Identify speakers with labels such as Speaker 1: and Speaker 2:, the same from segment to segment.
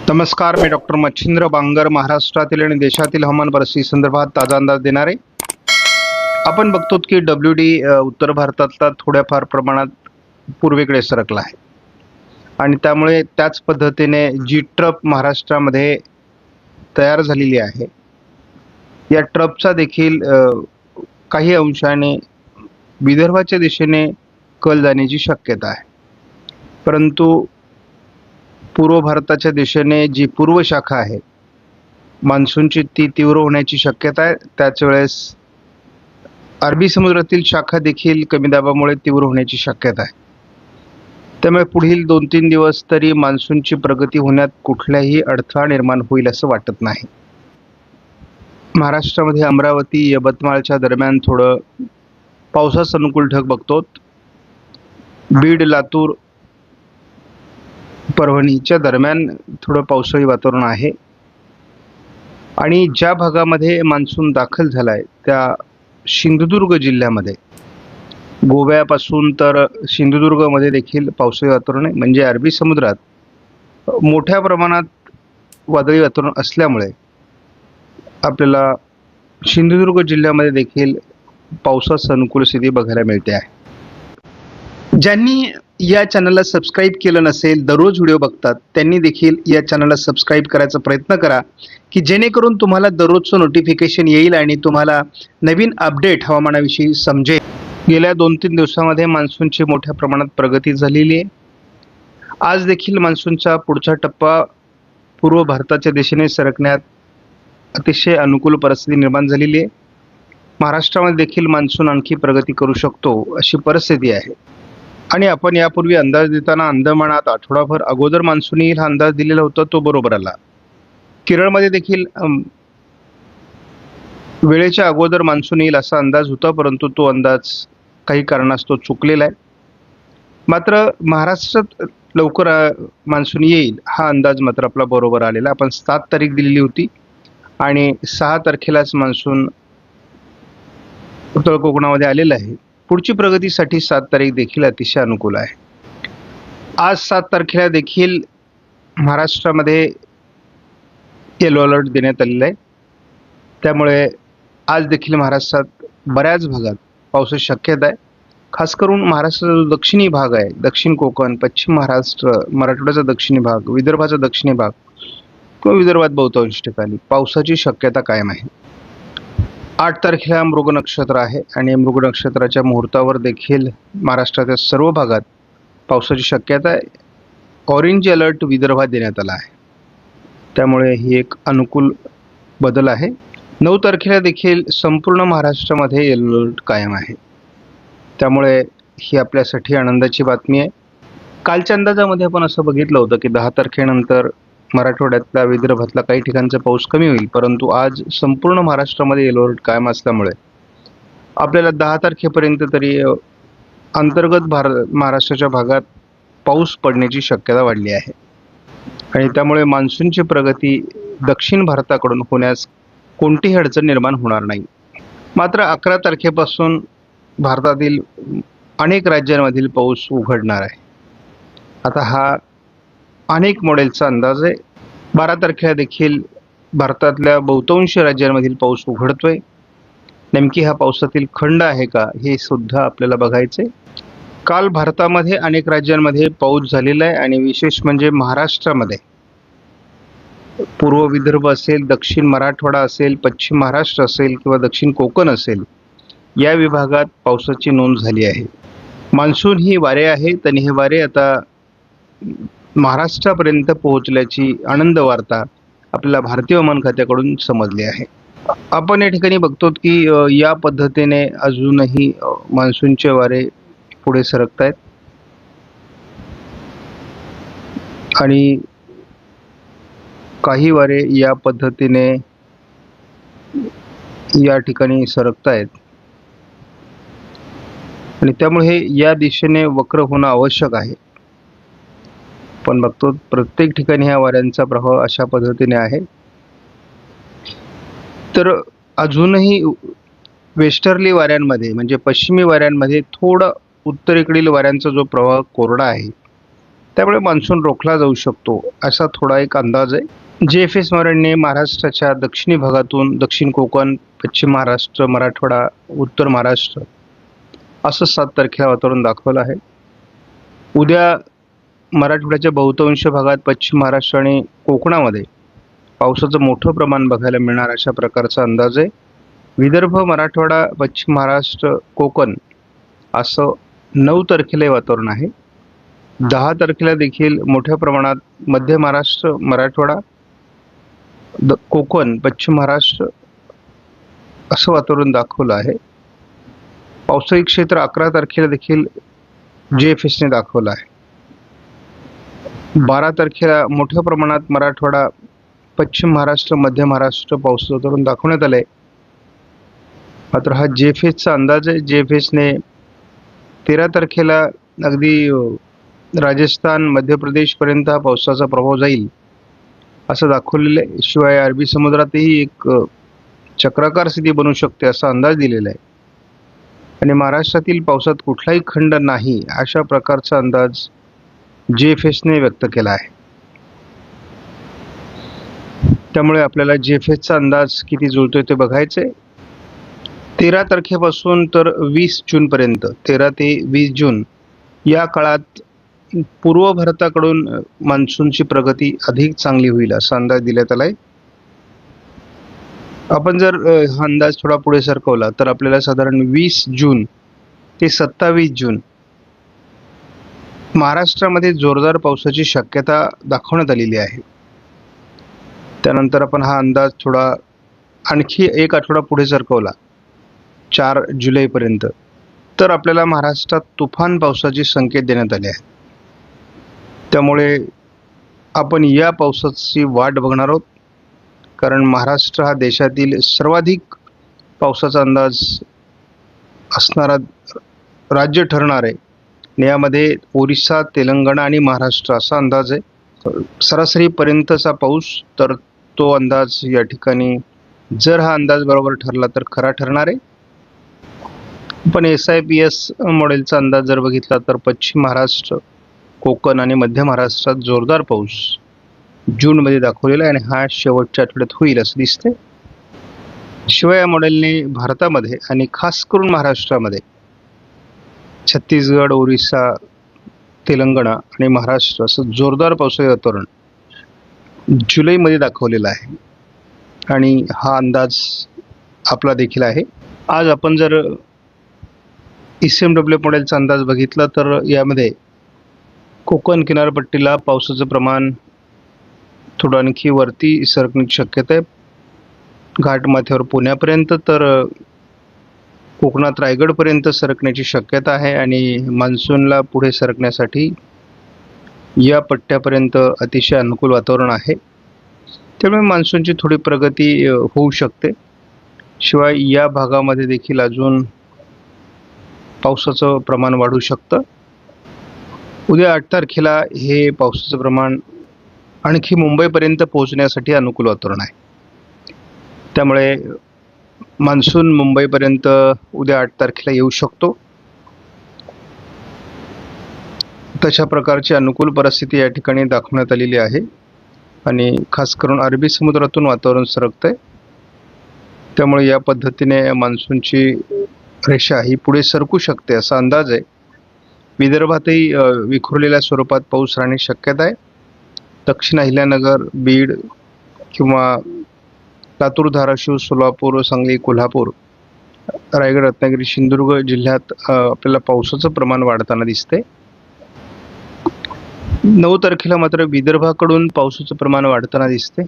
Speaker 1: नमस्कार, मी डॉक्टर मच्छिंद्र बांगर महाराष्ट्रातील आणि देशातील हवामान परिस्थिती संदर्भात ताजा अंदाज देणार आहे. आपण बघतो की WD उत्तर भारतातला थोड्याफार प्रमाणात पूर्वेकडे सरकला आहे आणि त्यामुळे त्याच पद्धतीने जी ट्रप महाराष्ट्रामध्ये तयार झालेली आहे, या ट्रपचा देखील काही अंशाने विदर्भाच्या दिशेने कल जाण्याची शक्यता आहे. परंतु पूर्व भारताच्या दिशेने जी पूर्व शाखा आहे मान्सूनची, ती तीव्र होण्याची शक्यता आहे. त्याच वेळेस अरबी समुद्रातील शाखा देखील कमी दाबामुळे तीव्र होण्याची शक्यता आहे. त्यामुळे पुढील 2-3 दिवस तरी मान्सूनची प्रगती होण्यात कुठलाही अडथळा निर्माण होईल असं वाटत नाही. महाराष्ट्रामध्ये अमरावती यवतमाळच्या दरम्यान थोडं पावसाचं अनुकूल ढग बघतो. बीड, लातूर, परभणीच्या दरम्यान थोडं पावसाळी वातावरण आहे आणि ज्या भागामध्ये मान्सून दाखल झाला आहे त्या सिंधुदुर्ग जिल्ह्यामध्ये, गोव्यापासून तर सिंधुदुर्गमध्ये देखील पावसाळी वातावरण आहे. म्हणजे अरबी समुद्रात मोठ्या प्रमाणात वादळी वातावरण असल्यामुळे आपल्याला सिंधुदुर्ग जिल्ह्यामध्ये देखील पावसाचं अनुकूल स्थिती बघायला मिळते आहे. ज्यांनी या चॅनलला सबस्क्राईब केलं नसेल, दररोज व्हिडिओ बघतात, त्यांनी देखील या चॅनलला सबस्क्राईब करायचा प्रयत्न करा की जेणेकरून तुम्हाला दररोजचं नोटिफिकेशन येईल आणि तुम्हाला नवीन अपडेट हवामानाविषयी समजेल. गेल्या 2-3 दिवसामध्ये मान्सूनची मोठ्या प्रमाणात प्रगती झालेली आहे. आज देखील मान्सूनचा पुढचा टप्पा पूर्व भारताच्या दिशेने सरकण्यात अतिशय अनुकूल परिस्थिती निर्माण झालेली आहे. महाराष्ट्रामध्ये देखील मान्सून आणखी प्रगती करू शकतो अशी परिस्थिती आहे. आणि आपण यापूर्वी अंदाज देताना अंदमानात आठवडाभर अगोदर मान्सून येईल हा अंदाज दिलेला होता, तो बरोबर आला. केरळमध्ये देखील वेळेच्या अगोदर मान्सून येईल असा अंदाज होता, परंतु तो अंदाज काही कारणास्तव चुकलेला आहे. मात्र महाराष्ट्रात लवकर मान्सून येईल हा अंदाज मात्र आपला बरोबर आलेला. आपण 7 तारीख दिलेली होती आणि 6 तारखेलाच मान्सून उत्तर कोकणामध्ये आलेला आहे. पुढची प्रगतीसाठी 7 तारीख देखील अतिशय अनुकूल आहे. आज 7 तारखेला देखील महाराष्ट्रामध्ये येलो अलर्ट देण्यात आलेला आहे. त्यामुळे आज देखील महाराष्ट्रात बऱ्याच भागात पावसाची शक्यता आहे. खास करून महाराष्ट्राचा जो दक्षिणी भाग आहे, दक्षिण कोकण, पश्चिम महाराष्ट्र, मराठवाड्याचा दक्षिणी भाग, विदर्भाचा दक्षिणी भाग किंवा विदर्भात बहुतांश ठिकाणी पावसाची शक्यता कायम आहे. 8 तारखेला मृग नक्षत्र आहे आणि मृग नक्षत्राच्या मुहूर्तावर देखील महाराष्ट्राच्या सर्व भागात पावसाची शक्यता आहे. ऑरेंज अलर्ट विदर्भात देण्यात आला आहे. त्यामुळे ही एक अनुकूल बदल आहे. 9 तारखेला देखील संपूर्ण महाराष्ट्रामध्ये येलो अलर्ट कायम आहे. त्यामुळे ही आपल्यासाठी आनंदाची बातमी आहे. कालच्या अंदाजामध्ये आपण असं बघितलं होतं की 10 तारखेनंतर मराठवाड्यातला, विदर्भातला काही ठिकाणचा पाऊस कमी होईल, परंतु आज संपूर्ण महाराष्ट्रामध्ये येलो अलर्ट कायम असल्यामुळे आपल्याला 10 तारखेपर्यंत तरी अंतर्गत महाराष्ट्राच्या भागात पाऊस पडण्याची शक्यता वाढली आहे आणि त्यामुळे मान्सूनची प्रगती दक्षिण भारताकडून होण्यास कोणतीही अडचण निर्माण होणार नाही. मात्र 11 तारखेपासून भारतातील अनेक राज्यांमधील पाऊस उघडणार आहे. आता हा अनेक मॉडेलचा अंदाज आहे. 12 तारखेला देखील भारतातल्या बहुतांश राज्यांमधील पाऊस उघडतोय. नेमकी हा पावसातील खंड आहे का हे सुद्धा आपल्याला बघायचे. काल भारतामध्ये अनेक राज्यांमध्ये पाऊस झालेला आहे आणि विशेष म्हणजे महाराष्ट्रामध्ये पूर्व विदर्भ असेल, दक्षिण मराठवाडा असेल, पश्चिम महाराष्ट्र असेल किंवा दक्षिण कोकण असेल, या विभागात पावसाची नोंद झाली आहे. मान्सून ही वारे आहेत आणि हे वारे आता महाराष्ट्रापर्यंत पोहोचल्याची आनंद वार्ता आपल्याला भारतीय हवामान खात्याकडून समजली आहे. आपण या ठिकाणी बघतो की या पद्धतीने अजूनही मान्सूनचे वारे पुढे सरकत आहेत आणि काही वारे या पद्धतीने या ठिकाणी सरकत आहेत आणि त्यामुळे हे या दिशेने वक्र होणं आवश्यक आहे. पण बघतो प्रत्येक ठिकाणी ह्या वाऱ्यांचा प्रभाव अशा पद्धतीने आहे. तर अजूनही वेस्टर्ली वाऱ्यांमध्ये म्हणजे पश्चिमी वाऱ्यांमध्ये थोडा उत्तरेकडील वाऱ्यांचा जो प्रवाह कोरडा आहे त्यामुळे मान्सून रोखला जाऊ शकतो असा थोडा एक अंदाज आहे. JFS मॉडेलने महाराष्ट्राच्या दक्षिणी भागातून दक्षिण कोकण, पश्चिम महाराष्ट्र, मराठवाडा, उत्तर महाराष्ट्र असं 7 तारखेला वातावरण दाखवलं आहे. उद्या मराठवाड्याच्या बहुतांश भागात, पश्चिम महाराष्ट्र आणि कोकणामध्ये पावसाचं मोठं प्रमाण बघायला मिळणार अशा प्रकारचा अंदाज आहे. विदर्भ, मराठवाडा, पश्चिम महाराष्ट्र, कोकण असं 9 तारखेला वातावरण आहे. 10 तारखेला देखील मोठ्या प्रमाणात मध्य महाराष्ट्र, मराठवाडा, कोकण, पश्चिम महाराष्ट्र असं वातावरण दाखवलं आहे. पावसाळी क्षेत्र 11 तारखेला देखील JFSने दाखवलं आहे. 12 तारखेला मोठ्या प्रमाणात मराठवाडा, पश्चिम महाराष्ट्र, मध्य महाराष्ट्र पावसाचं वातावरण दाखवण्यात आलंय. मात्र हा JFSचा अंदाज आहे. JFSने 13 तारखेला अगदी राजस्थान, मध्य प्रदेशपर्यंत हा पावसाचा प्रभाव जाईल असं दाखवलेलं आहे. शिवाय अरबी समुद्रातही एक चक्राकार स्थिती बनू शकते असा अंदाज दिलेला आहे आणि महाराष्ट्रातील पावसात कुठलाही खंड नाही अशा प्रकारचा अंदाज JFSने व्यक्त केला आहे. त्यामुळे आपल्याला JFSचा अंदाज किती जुळतोय ते बघायचंय. 13 तारखेपासून तर 20 जूनपर्यंत, 13 ते 20 जून या काळात पूर्व भारताकडून मान्सूनची प्रगती अधिक चांगली होईल असा अंदाज देण्यात आलाय. आपण जर हा अंदाज थोडा पुढे सरकवला तर आपल्याला साधारण 20 जून ते 27 जून महाराष्ट्रामध्ये जोरदार पावसाची शक्यता दाखवण्यात आलेली आहे. त्यानंतर आपण हा अंदाज थोडा आणखी एक आठवडा पुढे सरकवला 4 जुलैपर्यंत तर आपल्याला महाराष्ट्रात तुफान पावसाचे संकेत देण्यात आले आहेत. त्यामुळे आपण या पावसाची वाट बघणार आहोत, कारण महाराष्ट्र हा देशातील सर्वाधिक पावसाचा अंदाज असणारा राज्य ठरणार आहे. यामध्ये ओरिसा, तेलंगणा आणि महाराष्ट्र असा अंदाज आहे. सरासरीपर्यंतचा पाऊस, तर तो अंदाज या ठिकाणी जर हा अंदाज बरोबर ठरला तर खरा ठरणार आहे. पण SIPS मॉडेलचा अंदाज जर बघितला तर पश्चिम महाराष्ट्र, कोकण आणि मध्य महाराष्ट्रात जोरदार पाऊस जूनमध्ये दाखवलेला आहे आणि हा शेवटच्या आठवड्यात होईल असं दिसते. शिवाय या मॉडेलने भारतामध्ये आणि खास करून महाराष्ट्रामध्ये छत्तीसगड, ओरिसा, तेलंगणा आणि महाराष्ट्र असं जोरदार पावसाळी वातावरण जुलैमध्ये दाखवलेलं आहे आणि हा अंदाज आपला देखील आहे. आज आपण जर ECMW मॉडेलचा अंदाज बघितला तर यामध्ये कोकण किनारपट्टीला पावसाचं प्रमाण थोडं आणखी वरती सरकण्याची शक्यता आहे. घाटमाथ्यावर पुण्यापर्यंत, तर कोकणात रायगडपर्यंत सरकण्याची शक्यता आहे आणि मान्सूनला पुढे सरकण्यासाठी या पट्ट्यापर्यंत अतिशय अनुकूल वातावरण आहे. त्यामुळे मान्सूनची थोडी प्रगती होऊ शकते. शिवाय या भागामध्ये देखील अजून पावसाचं प्रमाण वाढू शकतं. उद्या 8 तारखेला हे पावसाचं प्रमाण आणखी मुंबईपर्यंत पोहोचण्यासाठी अनुकूल वातावरण आहे. त्यामुळे मान्सून मुंबईपर्यंत उद्या 8 तारखेला येऊ शकतो. तशा प्रकारची अनुकूल परिस्थिती या ठिकाणी दाखवण्यात आलेली आहे आणि खास करून अरबी समुद्रातून वातावरण सरकतंय. त्यामुळे या पद्धतीने मान्सूनची रेषा ही पुढे सरकू शकते असा अंदाज आहे. विदर्भातही विखुरलेल्या स्वरूपात पाऊस राहण्याची शक्यता आहे. दक्षिण अहिल्यानगर, बीड किंवा लातूर, धाराशिव, सोलापूर, सांगली, कोल्हापूर, रायगड, रत्नागिरी, सिंधुदुर्ग जिल्ह्यात आपल्याला पावसाचं प्रमाण वाढताना दिसते. 9 तारखेला मात्र विदर्भाकडून पावसाचं प्रमाण वाढताना दिसते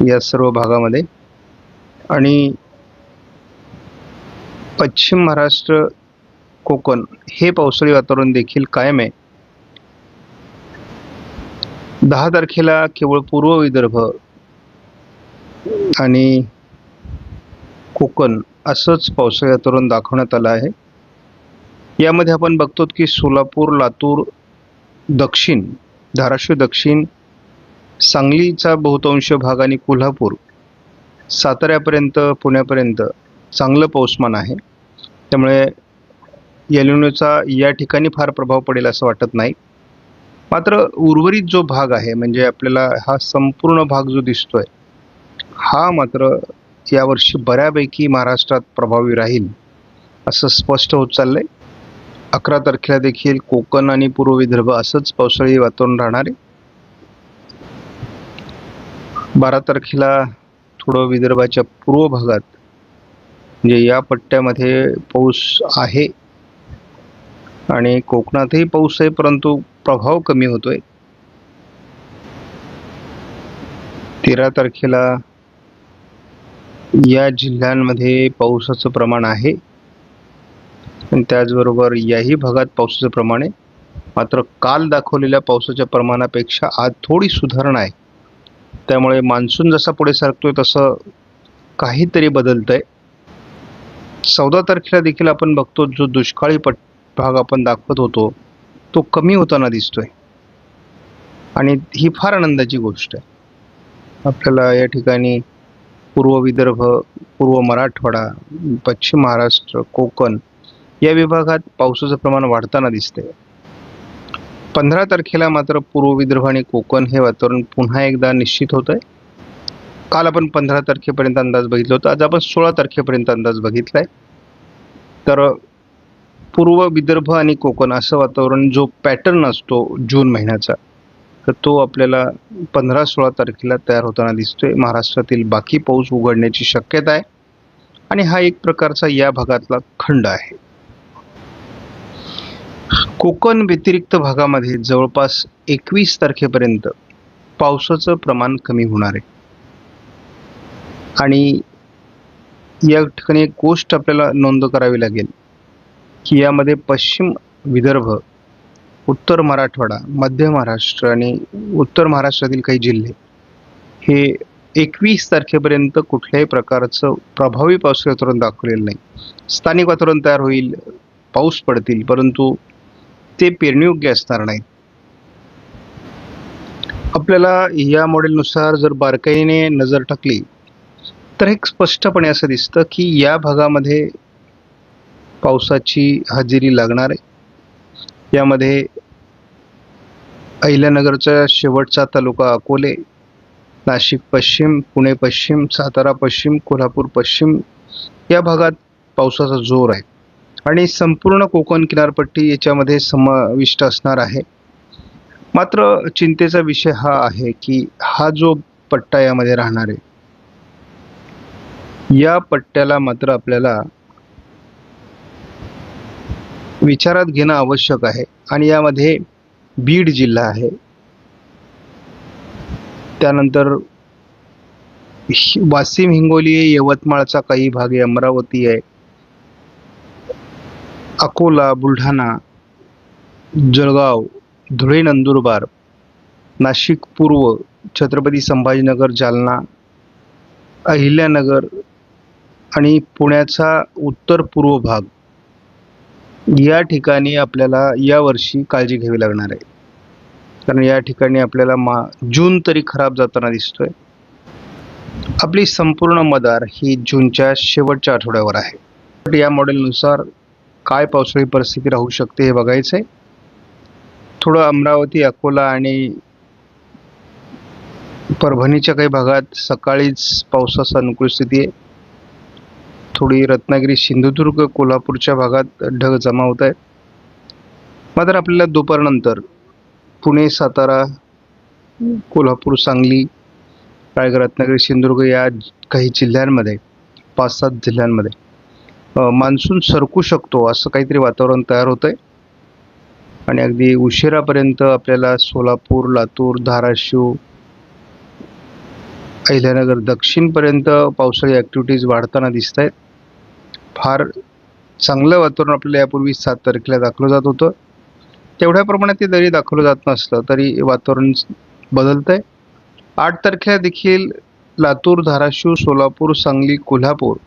Speaker 1: या सर्व भागामध्ये आणि पश्चिम महाराष्ट्र, कोकण हे पावसाळी वातावरण देखील कायम आहे. 10 तारखेला केवळ पूर्व विदर्भ आणि कोकण असंच पावसाळी वातावरण दाखवण्यात आलं आहे. यामध्ये आपण बघतो की सोलापूर, लातूर दक्षिण, धाराशिव दक्षिण, सांगलीचा बहुतांश भाग आणि कोल्हापूर, साताऱ्यापर्यंत, पुण्यापर्यंत चांगलं पाऊसमान आहे. त्यामुळे एलिनोचा या ठिकाणी फार प्रभाव पडेल असं वाटत नाही. मात्र उर्वरित जो भाग आहे, म्हणजे आपल्याला हा संपूर्ण भाग जो दिसतोय, हा मात्र यावर्षी बऱ्यापैकी महाराष्ट्रात प्रभावी राहील असं स्पष्ट होत चाललंय. 11 तारखेला देखील कोकण आणि पूर्व विदर्भ असंच पावसाळी वातावरण राहणार आहे. 12 तारखेला थोडं विदर्भाच्या पूर्व भागात, म्हणजे या पट्ट्यामध्ये पाऊस आहे आणि कोकणातही पाऊस आहे, परंतु प्रभाव कमी होतोय. 13 तारखेला या जिल्ह्यांमध्ये पावसाचं प्रमाण आहे आणि त्याचबरोबर याही भागात पावसाचं प्रमाण आहे. मात्र काल दाखवलेल्या पावसाच्या प्रमाणापेक्षा आज थोडी सुधारणा आहे. त्यामुळे मान्सून जसा पुढे सरकतोय तसं काहीतरी बदलतंय. 14 तारखेला देखील आपण बघतो, जो दुष्काळी भाग आपण दाखवत होतो तो कमी होताना दिसतोय आणि ही फार आनंदाची गोष्ट आहे. आपल्याला या ठिकाणी पूर्व विदर्भ, पूर्व मराठवाडा, पश्चिम महाराष्ट्र, कोकण या विभागात पावसाचं प्रमाण वाढताना दिसतंय. 15 तारखेला मात्र पूर्व विदर्भ आणि कोकण हे वातावरण पुन्हा एकदा निश्चित होत आहे. काल आपण 15 तारखेपर्यंत अंदाज बघितला होता, आज आपण 16 तारखेपर्यंत अंदाज बघितलाय. तर पूर्व विदर्भ आणि कोकण असं वातावरण, जो पॅटर्न असतो जून महिन्याचा, तर तो आपल्याला 15-16 तारखेला तयार होताना दिसतोय. महाराष्ट्रातील बाकी पाऊस उघडण्याची शक्यता आहे आणि हा एक प्रकारचा या भागातला खंड आहे. कोकण व्यतिरिक्त भागामध्ये जवळपास 21 तारखेपर्यंत पावसाचं प्रमाण कमी होणार आहे आणि या ठिकाणी एक गोष्ट आपल्याला नोंद करावी लागेल की यामध्ये पश्चिम विदर्भ, उत्तर मराठवाडा, मध्य महाराष्ट्र आणि उत्तर महाराष्ट्रातील काही जिल्हे हे 21 तारखेपर्यंत कुठल्याही प्रकारचं प्रभावी पावसाचं वातावरण दाखवलेलं नाही. स्थानिक वातावरण तयार होईल, पाऊस पडतील, परंतु ते पेरणीयोग्य असणार नाही. आपल्याला या मॉडेलनुसार जर बारकाईने नजर टाकली तर एक स्पष्टपणे असं दिसतं की या भागामध्ये पावसाची हजेरी लागणार आहे. यामध्ये अहिल्यानगरचा शेवटचा तालुका अकोले, नाशिक पश्चिम, पुणे पश्चिम, सातारा पश्चिम, कोल्हापूर पश्चिम या भागात पावसाचा जोर आहे आणि संपूर्ण कोकण किनारपट्टी याच्यामध्ये समाविष्ट असणार आहे. मात्र चिंतेचा विषय हा आहे की हा जो पट्टा यामध्ये राहणार आहे, या पट्ट्याला मात्र आपल्याला विचारात घेणं आवश्यक आहे आणि यामध्ये बीड जिल्हा आहे, त्यानंतर वाशिम, हिंगोली, यवतमाळचा काही भाग आहे, अमरावती आहे, अकोला, बुलढाणा, जळगाव, धुळे, नंदुरबार, नाशिक पूर्व, छत्रपती संभाजीनगर, जालना, अहिल्यानगर आणि पुण्याचा उत्तर पूर्व भाग या ठिकाणी आपल्याला यावर्षी काळजी घ्यावी लागणार आहे. कारण या ठिकाणी आपल्याला जून तरी खराब जाताना दिसतोय. आपली संपूर्ण मदार ही जूनच्या शेवटच्या आठवड्यावर आहे. या मॉडेलनुसार काय पावसाळी परिस्थिती राहू शकते हे बघायचं आहे. थोडं अमरावती, अकोला आणि परभणीच्या काही भागात सकाळीच पावसाची अनुकूल स्थिती आहे. थोडी रत्नागिरी, सिंधुदुर्ग, कोल्हापूरच्या भागात ढग जमा होत आहेत. मात्र आपल्याला दुपारनंतर पुणे, सातारा, कोल्हापूर, सांगली, रायगड, रत्नागिरी, सिंधुदुर्ग या काही जिल्ह्यांमध्ये, 5-7 जिल्ह्यांमध्ये मान्सून सरकू शकतो असं काहीतरी वातावरण तयार होत आहे आणि अगदी उशिरापर्यंत आपल्याला सोलापूर, लातूर, धाराशिव, अहिल्यानगर दक्षिणपर्यंत पावसाळी ॲक्टिव्हिटीज वाढताना दिसत आहेत. फार चांगलं वातावरण आपल्याला यापूर्वी 7 तारखेला दाखवलं जात होतं. तेवढ्या प्रमाणात ते जरी दाखवलं जात नसलं तरी वातावरण बदलत आहे. 8 तारखेला देखील लातूर, धाराशिव, सोलापूर, सांगली, कोल्हापूर,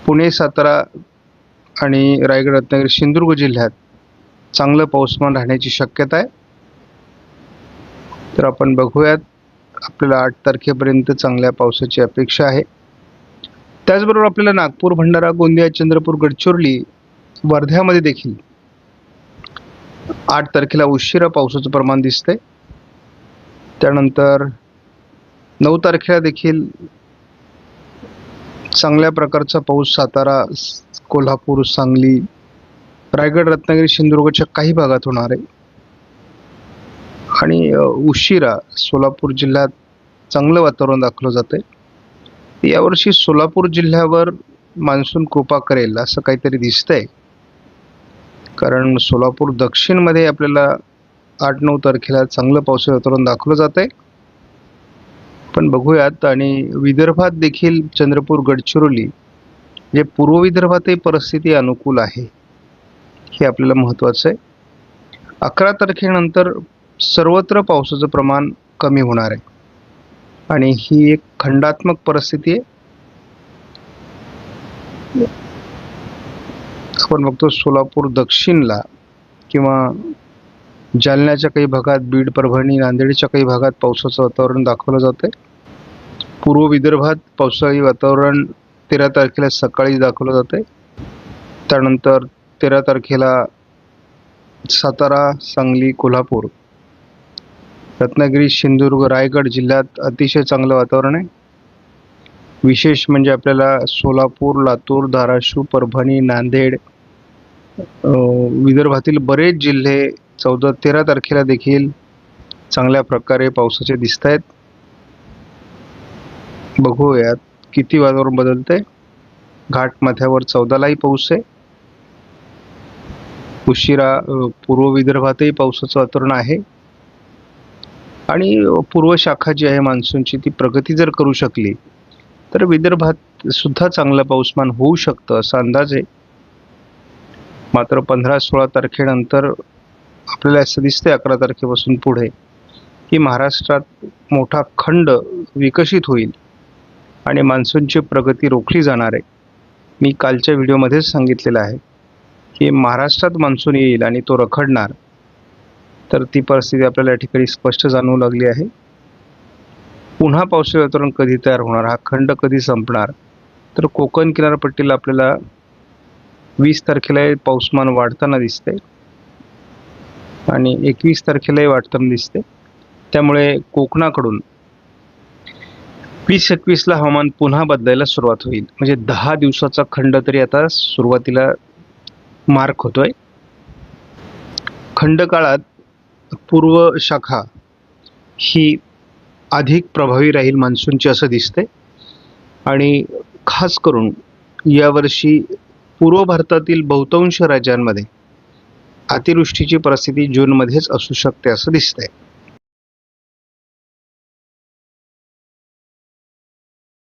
Speaker 1: पुणे, सातारा आणि रायगड, रत्नागिरी, सिंधुदुर्ग जिल्ह्यात चांगलं पाऊसमान राहण्याची शक्यता आहे. तर आपण बघूयात, आपल्याला 8 तारखेपर्यंत चांगल्या पावसाची अपेक्षा आहे. त्याचबरोबर आपल्याला नागपूर, भंडारा, गोंदिया, चंद्रपूर, गडचिरोली वर्ध्यामध्ये देखील 8 तारखेला उशिरा पावसाचं प्रमाण दिसतंय. त्यानंतर 9 तारखेला देखील चांगल्या प्रकारचा पाऊस सातारा, कोल्हापूर, सांगली, रायगड, रत्नागिरी, सिंधुदुर्गच्या काही भागात होणार आहे. आणि उशिरा सोलापूर जिल्ह्यात चांगलं वातावरण दाखवलं जातंय. यावर्षी सोलापूर जिल्ह्यावर मान्सून कृपा करेल असं काहीतरी दिसतंय, कारण सोलापूर दक्षिणमध्ये आपल्याला 8-9 तारखेला चांगलं पावसाचं वातावरण दाखवलं जात आहे. पण बघूयात. आणि विदर्भात देखील चंद्रपूर, गडचिरोली जे पूर्व विदर्भातही परिस्थिती अनुकूल आहे, हे आपल्याला महत्त्वाचं आहे. 11 तारखेनंतर सर्वत्र पावसाचं प्रमाण कमी होणार आहे आणि ही एक खंडात्मक परिस्थिती आहे. आपण बघतो सोलापूर दक्षिणला किंवा जालन्याच्या काही भागात, बीड, परभणी, नांदेडच्या काही भागात पावसाचं वातावरण दाखवलं जातं आहे. पूर्व विदर्भात पावसाळी वातावरण 13 तारखेला सकाळी दाखवलं जातं आहे. त्यानंतर 13 तारखेला सातारा, सांगली, कोल्हापूर, रत्नागिरी, सिंधुदुर्ग, रायगड जिल्ह्यात अतिशय चांगलं वातावरण आहे. विशेष म्हणजे आपल्याला सोलापूर, लातूर, धाराशिव, परभणी, नांदेड, विदर्भातील बरेच जिल्हे 14-13 तारखेला देखील चांगल्या प्रकारे पावसाचे दिसत आहेत. बघूयात किती वातावरण बदलतंय. घाटमाथ्यावर 14लाही पाऊस आहे. उशिरा पूर्व विदर्भातही पावसाचं वातावरण आहे. आणि पूर्व शाखा जी आहे मान्सूनची, ती प्रगती जर करू शकली तर विदर्भात सुद्धा चांगलं पाऊसमान होऊ शकतं असा अंदाज आहे. मात्र 15-16 तारखेनंतर आपल्याला असं दिसतंय 11 तारखेपासून पुढे की महाराष्ट्रात मोठा खंड विकसित होईल आणि मान्सूनची प्रगती रोखली जाणार आहे. मी कालच्या व्हिडिओमध्येच सांगितलेलं आहे की महाराष्ट्रात मान्सून येईल आणि तो रखडणार. तर ती परिस्थिती आपल्याला या ठिकाणी स्पष्ट जाणवू लागली आहे. पुन्हा पावसाळी वातावरण कधी तयार होणार, हा खंड कधी संपणार, तर कोकण किनारपट्टीला आपल्याला 20 तारखेला पाऊसमान वाढताना दिसते आणि 21 तारखेलाही वाढताना दिसते. त्यामुळे कोकणाकडून 20-21ला हवामान पुन्हा बदलायला सुरुवात होईल. म्हणजे 10 दिवसाचा खंड तरी आता सुरुवातीला मार्क होतोय. खंडकाळात पूर्व शाखा ही अधिक प्रभावी राहील मान्सूनची असं दिसतंय. आणि खास करून यावर्षी पूर्व भारतातील बहुतांश राज्यांमध्ये अतिवृष्टीची परिस्थिती जूनमध्येच असू शकते असं दिसतंय.